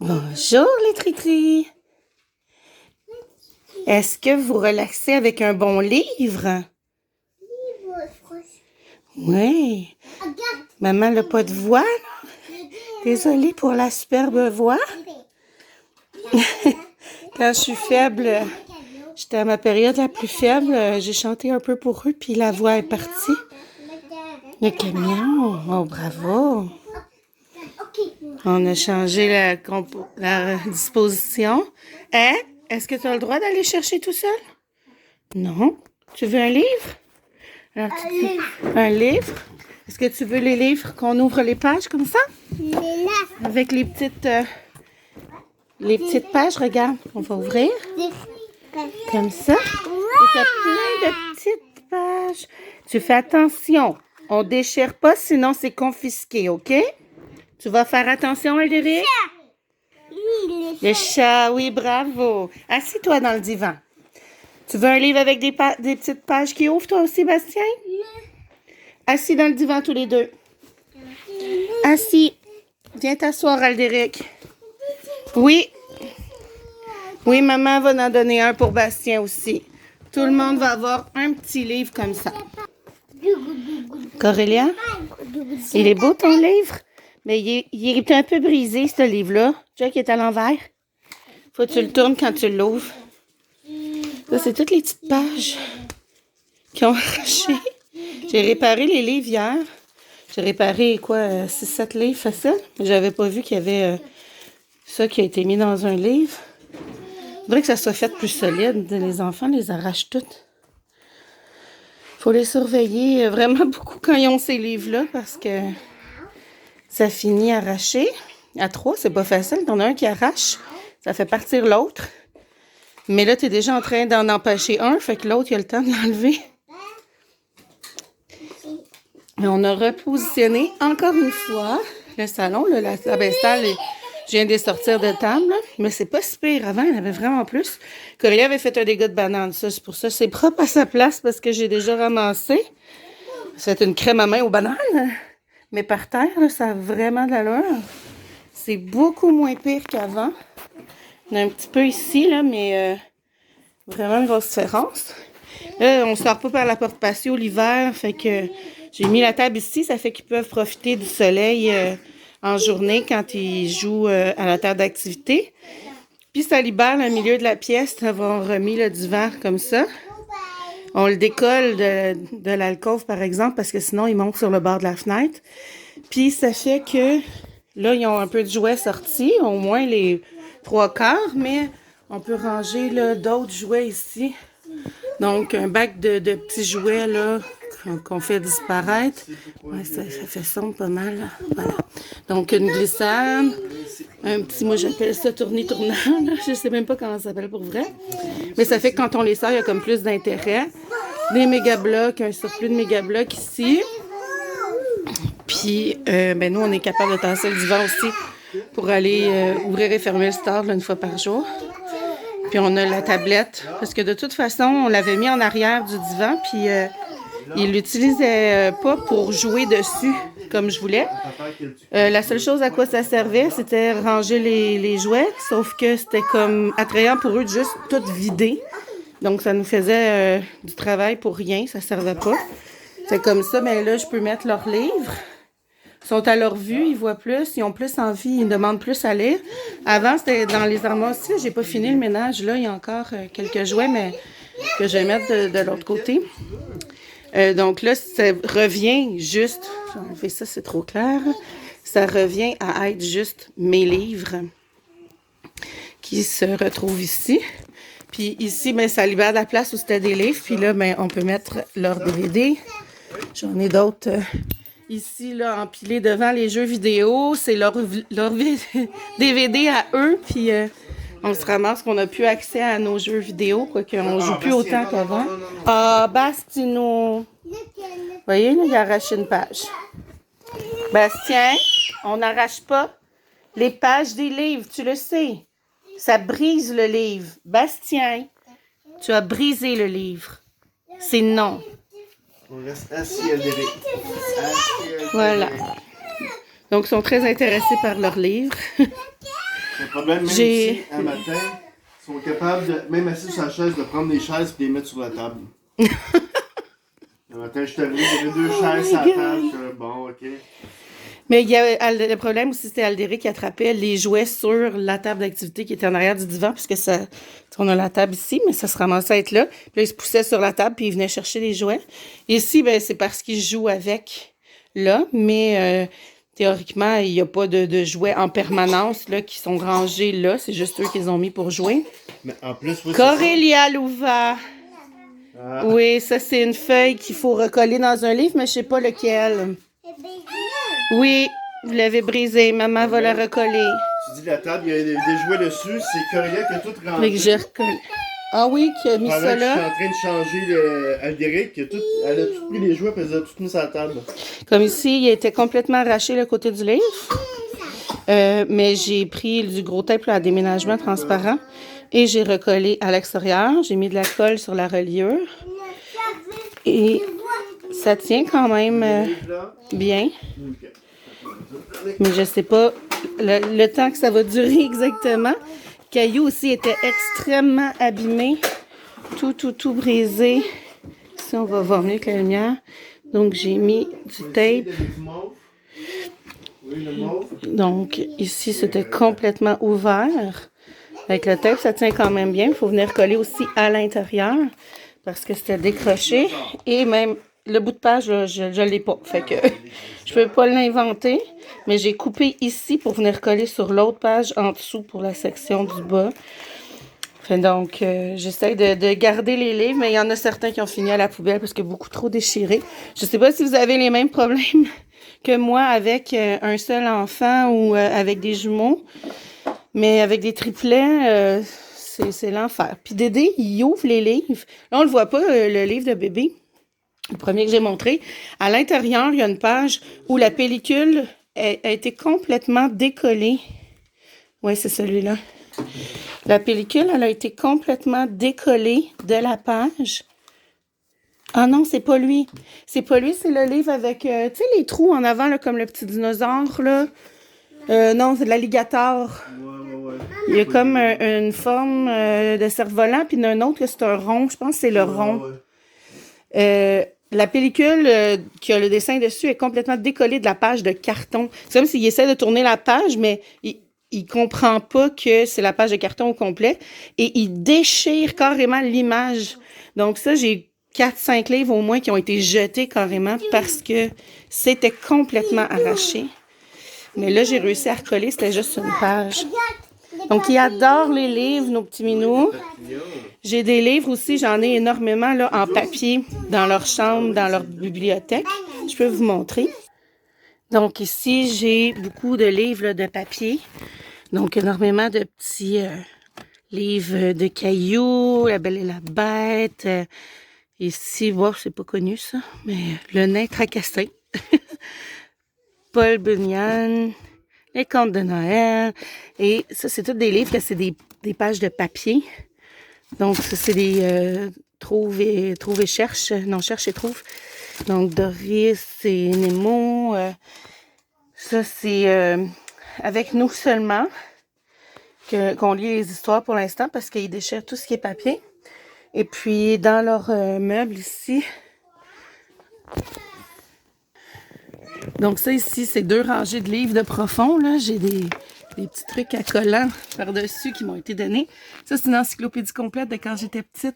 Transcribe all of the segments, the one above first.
Bonjour les Tritri. Est-ce que vous relaxez avec un bon livre? Oui. Maman n'a pas de voix, là? Désolée pour la superbe voix. Quand je suis faible, j'étais à ma période la plus faible, j'ai chanté un peu pour eux, puis la voix est partie. Le camion, oh bravo! On a changé la disposition. Hein? Est-ce que tu as le droit d'aller chercher tout seul? Non. Tu veux un livre? Alors, un livre? Est-ce que tu veux les livres qu'on ouvre les pages comme ça? Avec les petites pages, regarde. On va ouvrir. Comme ça. Et tu as plein de petites pages. Tu fais attention. On ne déchire pas, sinon c'est confisqué, OK? Tu vas faire attention, Aldéric? Le chat, oui, bravo. Assis-toi dans le divan. Tu veux un livre avec des petites pages qui ouvrent, toi aussi, Bastien? Assis dans le divan, tous les deux. Assis. Viens t'asseoir, Aldéric. Oui. Oui, maman va en donner un pour Bastien aussi. Tout le monde va avoir un petit livre comme ça. Corélia? Il est beau, ton livre? Mais il est un peu brisé, ce livre-là. Tu vois qu'il est à l'envers? Faut que tu le tournes quand tu l'ouvres. Ça, c'est toutes les petites pages qui ont arraché. J'ai réparé les livres hier. J'ai réparé, 6-7 livres facile. J'avais pas vu qu'il y avait ça qui a été mis dans un livre. Il faudrait que ça soit fait plus solide. Les enfants les arrachent toutes. Faut les surveiller vraiment beaucoup quand ils ont ces livres-là parce que ça finit arraché. À 3, c'est pas facile. T'en as un qui arrache, ça fait partir l'autre. Mais là, tu es déjà en train d'en empêcher un, fait que l'autre, il a le temps de l'enlever. Et on a repositionné encore une fois le salon. Là, la salle, je viens de sortir de table, là, mais c'est pas si pire. Avant, il y en avait vraiment plus. Corélia avait fait un dégât de banane. Ça, c'est pour ça. C'est propre à sa place parce que j'ai déjà ramassé. C'est une crème à main aux bananes. Mais par terre, là, ça a vraiment de l'allure. C'est beaucoup moins pire qu'avant. Il y en a un petit peu ici, là, mais vraiment une grosse différence. Là, on sort pas par la porte patio l'hiver, fait que j'ai mis la table ici. Ça fait qu'ils peuvent profiter du soleil en journée quand ils jouent à la table d'activité. Puis ça libère le milieu de la pièce d'avoir remis le divan comme ça. On le décolle de l'alcôve, par exemple, parce que sinon, il monte sur le bord de la fenêtre. Puis ça fait que là, ils ont un peu de jouets sortis, au moins les 3/4, mais on peut ranger d'autres jouets ici. Donc, un bac de petits jouets là qu'on fait disparaître. Ouais, ça fait sombre pas mal. Là. Voilà. Donc, une glissade. Un petit, moi j'appelle ça tournant. Je sais même pas comment ça s'appelle pour vrai. Mais ça fait que quand on les sort, il y a comme plus d'intérêt. Des méga-blocs, un surplus de méga-blocs ici. Puis, nous, on est capable de tasser le divan aussi pour aller ouvrir et fermer le store là, une fois par jour. Puis, on a la tablette. Parce que de toute façon, on l'avait mis en arrière du divan. Puis, il l'utilisait pas pour jouer dessus comme je voulais. La seule chose à quoi ça servait, c'était ranger les jouets. Sauf que c'était comme attrayant pour eux de juste tout vider. Donc, ça nous faisait du travail pour rien. Ça servait pas. C'est comme ça, mais là, je peux mettre leurs livres. Ils sont à leur vue, ils voient plus, ils ont plus envie, ils demandent plus à lire. Avant, c'était dans les armoires aussi. J'ai pas fini le ménage. Là, il y a encore quelques jouets, mais que je vais mettre de l'autre côté. Donc là, ça revient juste... J'ai enlevé ça, c'est trop clair. Ça revient à être juste mes livres qui se retrouvent ici. Puis ici, ça libère de la place où c'était des livres. Puis là, on peut mettre leurs DVD. J'en ai d'autres ici, là, empilés devant les jeux vidéo. C'est leur DVD à eux. Puis on se ramasse qu'on n'a plus accès à nos jeux vidéo, quoique on joue plus autant qu'avant. Ah, Bastino! Vous voyez, là, il a arraché une page. Bastien, on n'arrache pas les pages des livres, tu le sais. Ça brise le livre. Bastien, tu as brisé le livre. C'est non. On reste assis à l'éré. Voilà. Donc, ils sont très intéressés par leurs livres. Le problème, même si, un matin, ils sont capables, de, même assis sur la chaise, de prendre des chaises et de les mettre sur la table. Le matin, je suis arrivé, il y avait 2 chaises sur la table. Je suis bon, ok. Mais il y a, le problème aussi, c'était Aldéric qui attrapait les jouets sur la table d'activité qui était en arrière du divan, puisque ça, on a la table ici, mais ça se ramassait à être là. Puis là, il se poussait sur la table, puis il venait chercher les jouets. Ici, ben, c'est parce qu'il joue avec là, mais théoriquement, il n'y a pas de jouets en permanence là, qui sont rangés là. C'est juste eux qu'ils ont mis pour jouer. Mais en plus, oui, Corélia Louva. Ah. Oui, ça, c'est une feuille qu'il faut recoller dans un livre, mais je ne sais pas lequel. Oui, vous l'avez brisé. Maman va la recoller. Tu dis la table, il y a des jouets dessus. C'est Corélia qui a tout rangé. Fait que j'ai recollé. Ah oui, qui a mis Pendant ça que je suis là. en train de changer Aldéric, elle a tout pris les jouets et elle a tout mis sur la table. Comme ici, il était complètement arraché le côté du livre. Mais j'ai pris du gros tape là, à déménagement transparent et j'ai recollé à l'extérieur. J'ai mis de la colle sur la reliure. Et ça tient quand même bien. Mais je sais pas le temps que ça va durer exactement. Caillou aussi était extrêmement abîmé. Tout brisé. Ici, on va voir mieux que la lumière. Donc, j'ai mis du tape. Donc, ici, c'était complètement ouvert. Avec le tape, ça tient quand même bien. Il faut venir coller aussi à l'intérieur parce que c'était décroché. Et même le bout de page, là, je ne l'ai pas. Fait que je ne peux pas l'inventer. Mais j'ai coupé ici pour venir coller sur l'autre page en dessous pour la section du bas. Fait donc, j'essaie de garder les livres, mais il y en a certains qui ont fini à la poubelle parce que beaucoup trop déchirés. Je ne sais pas si vous avez les mêmes problèmes que moi avec un seul enfant ou avec des jumeaux. Mais avec des triplets, c'est l'enfer. Puis Dédé, il ouvre les livres. Là, on le voit pas, le livre de bébé. Le premier que j'ai montré. À l'intérieur, il y a une page où la pellicule a été complètement décollée. Oui, c'est celui-là. La pellicule, elle a été complètement décollée de la page. Ah non, c'est pas lui. C'est pas lui, c'est le livre avec, tu sais, les trous en avant, là, comme le petit dinosaure, là. Non, c'est de l'alligator. Ouais. Il y a comme une forme de cerf-volant, puis il y en a un autre que c'est un rond. Je pense que c'est le rond. La pellicule qui a le dessin dessus est complètement décollée de la page de carton. C'est comme s'il essaie de tourner la page, mais il comprend pas que c'est la page de carton au complet. Et il déchire carrément l'image. Donc ça, j'ai 4-5 livres au moins qui ont été jetés carrément parce que c'était complètement arraché. Mais là, j'ai réussi à recoller, c'était juste une page. Donc, ils adorent les livres, nos petits minous. J'ai des livres aussi, j'en ai énormément là, en papier dans leur chambre, dans leur bibliothèque. Je peux vous montrer. Donc, ici, j'ai beaucoup de livres là, de papier. Donc, énormément de petits livres de Caillou, La Belle et la Bête. Ici, bon, c'est pas connu ça, mais Le Nain tracassé. Paul Bunyan, Les Contes de Noël. Et ça, c'est tous des livres que c'est des pages de papier. Donc, ça, c'est des trouve et cherche. Non, cherche et trouve. Donc, Doris et Nemo. Ça, c'est avec nous seulement qu'on lit les histoires pour l'instant parce qu'ils déchirent tout ce qui est papier. Et puis, dans leur meuble ici... Donc ça ici, c'est 2 rangées de livres de profond. Là, j'ai des petits trucs à collants par-dessus qui m'ont été donnés. Ça, c'est une encyclopédie complète de quand j'étais petite.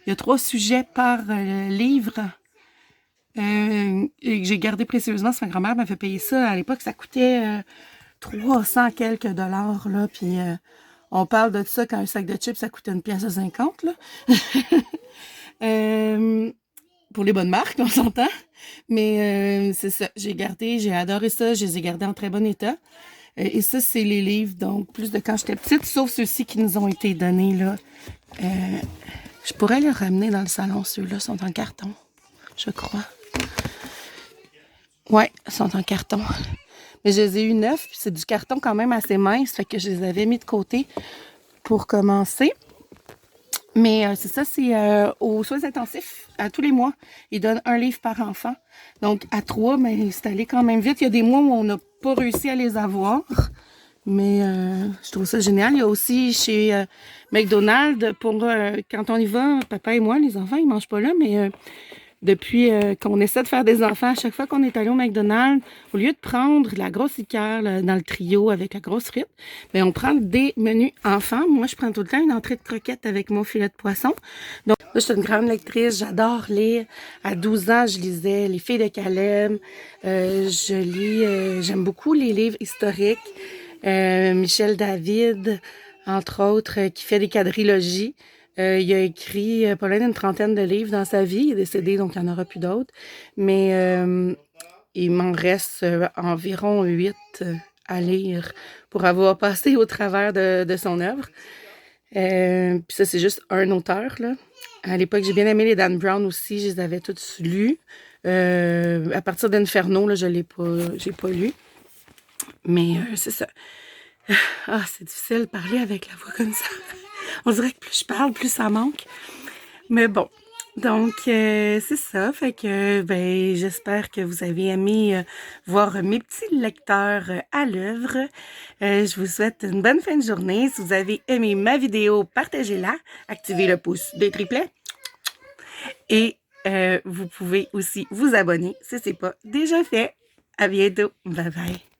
Il y a 3 sujets par livre. Et que j'ai gardé précieusement. Ma grand-mère m'a fait payer ça. À l'époque, ça coûtait 300 quelques dollars. Là, puis on parle de ça quand un sac de chips, ça coûtait 1,50 $. Là. Pour les bonnes marques, on s'entend. Mais c'est ça, j'ai adoré ça, je les ai gardés en très bon état. Et ça, c'est les livres, donc plus de quand j'étais petite, sauf ceux-ci qui nous ont été donnés, là. Je pourrais les ramener dans le salon, ceux-là sont en carton, je crois. Ouais, ils sont en carton. Mais je les ai eu neufs, puis c'est du carton quand même assez mince, fait que je les avais mis de côté pour commencer. Mais c'est ça, c'est aux soins intensifs, à tous les mois. Ils donnent 1 livre par enfant. Donc, à 3, mais c'est allé quand même vite. Il y a des mois où on n'a pas réussi à les avoir. Mais je trouve ça génial. Il y a aussi chez McDonald's, pour quand on y va, papa et moi, les enfants, ils mangent pas là, mais depuis qu'on essaie de faire des enfants, à chaque fois qu'on est allé au McDonald's, au lieu de prendre la grosse liqueur là, dans le trio avec la grosse frite, bien, on prend des menus enfants. Moi, je prends tout le temps une entrée de croquettes avec mon filet de poisson. Donc, là, je suis une grande lectrice, j'adore lire. À 12 ans, je lisais Les Filles de Caleb. Je lis, j'aime beaucoup les livres historiques. Michel David, entre autres, qui fait des quadrilogies. Il a écrit pas loin d'une trentaine de livres dans sa vie. Il est décédé, donc il n'y en aura plus d'autres. Mais il m'en reste environ 8 à lire pour avoir passé au travers de son œuvre. Puis ça, c'est juste un auteur, là. À l'époque, j'ai bien aimé les Dan Brown aussi. Je les avais tous lus. À partir d'Inferno, là, j'ai pas lu. Mais c'est ça. Ah, c'est difficile de parler avec la voix comme ça. On dirait que plus je parle, plus ça manque. Mais bon, donc c'est ça. Fait que ben j'espère que vous avez aimé voir mes petits lecteurs à l'œuvre. Je vous souhaite une bonne fin de journée. Si vous avez aimé ma vidéo, partagez-la. Activez le pouce des triplets. Et vous pouvez aussi vous abonner si ce n'est pas déjà fait. À bientôt. Bye bye.